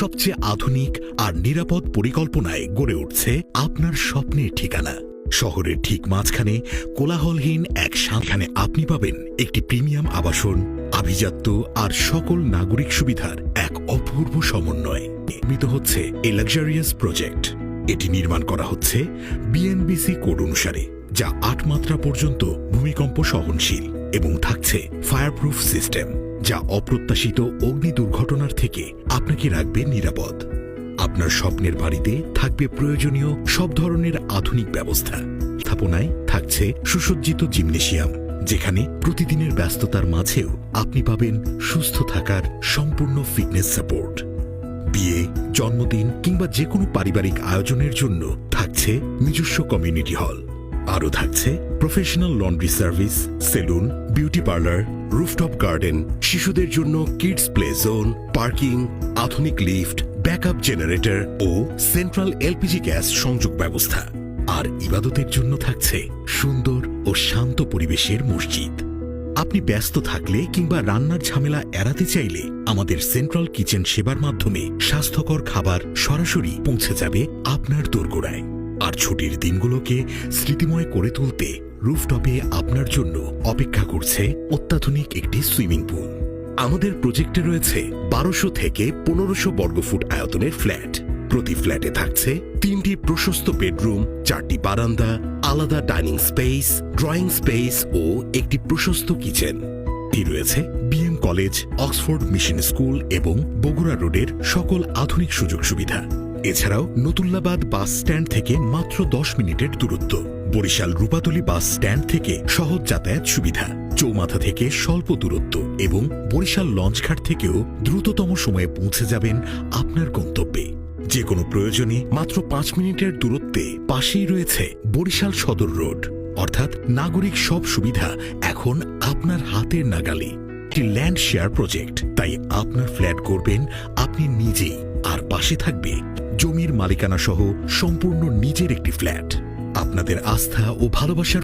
সবচেয়ে আধুনিক আর নিরাপদ পরিকল্পনায় গড়ে উঠছে আপনার স্বপ্নের ঠিকানা। শহরের ঠিক মাঝখানে কোলাহলহীন এক শাখানে আপনি পাবেন একটি প্রিমিয়াম আবাসন, আভিজাত্য আর সকল নাগরিক সুবিধার এক অপূর্ব সমন্বয়। নির্মিত হচ্ছে এই লাক্সারিয়াস প্রজেক্ট। এটি নির্মাণ করা হচ্ছে বিএনবিসি কোড অনুসারে, যা 8 মাত্রা পর্যন্ত ভূমিকম্প সহনশীল এবং থাকছে ফায়ারপ্রুফ সিস্টেম, যা অপ্রত্যাশিত অগ্নি দুর্ঘটনার থেকে আপনাকে রাখবে নিরাপদ। আপনার স্বপ্নের বাড়িতে থাকবে প্রয়োজনীয় সব ধরনের আধুনিক ব্যবস্থা। স্থাপনায় থাকছে সুসজ্জিত জিমনেশিয়াম, যেখানে প্রতিদিনের ব্যস্ততার মাঝেও আপনি পাবেন সুস্থ থাকার সম্পূর্ণ ফিটনেস সাপোর্ট। বিয়ে, জন্মদিন কিংবা যে কোনো পারিবারিক আয়োজনের জন্য থাকছে নিজস্ব কমিউনিটি হল। আরও থাকছে professional laundry service, salon, beauty parlour, rooftop garden, শিশুদের জন্য কিডস প্লে জোন, পার্কিং, আধুনিক লিফট, ব্যাকআপ জেনারেটর ও সেন্ট্রাল এলপিজি গ্যাস সংযোগ ব্যবস্থা। আর ইবাদতের জন্য থাকছে সুন্দর ও শান্ত পরিবেশের মসজিদ। আপনি ব্যস্ত থাকলে কিংবা রান্নার ঝামেলা এড়াতে চাইলে আমাদের সেন্ট্রাল কিচেন সেবার মাধ্যমে স্বাস্থ্যকর খাবার সরাসরি পৌঁছে যাবে আপনার দোরগোড়ায়। আর ছুটির দিনগুলোকে স্মৃতিময় করে তুলতে রুফটপে আপনার জন্য অপেক্ষা করছে অত্যাধুনিক একটি সুইমিং পুল। আমাদের প্রজেক্টে রয়েছে 1200 থেকে 1500 বর্গফুট আয়তনের ফ্ল্যাট। প্রতি ফ্ল্যাটে থাকছে 3টি প্রশস্ত বেডরুম, 4টি বারান্দা, আলাদা ডাইনিং স্পেস, ড্রয়িং স্পেস ও একটি প্রশস্ত কিচেন। রয়েছে BM college, Oxford mission school এবং বগুড়া রোডের সকল আধুনিক সুযোগ সুবিধা। এছাড়াও নতুল্লাবাদ বাস স্ট্যান্ড থেকে মাত্র 10 মিনিটের দূরত্ব, বরিশাল রূপাতলী বাস স্ট্যান্ড থেকে সহজ যাতায়াত সুবিধা, চৌমাথা থেকে স্বল্প দূরত্ব এবং বরিশাল লঞ্চঘাট থেকেও দ্রুততম সময়ে পৌঁছে যাবেন আপনার গন্তব্যে। যে কোনো প্রয়োজনে মাত্র 5 মিনিটের দূরত্বে পাশেই রয়েছে বরিশাল সদর রোড। অর্থাৎ নাগরিক সব সুবিধা এখন আপনার হাতের নাগালে। একটি ল্যান্ড শেয়ার প্রজেক্ট, তাই আপনার ফ্ল্যাট করবেন আপনি নিজেই, আর পাশে থাকবে জমির মালিকানা সহ সম্পূর্ণ নিজের একটি ফ্ল্যাট। আপনাদের আস্থা ও ভালোবাসার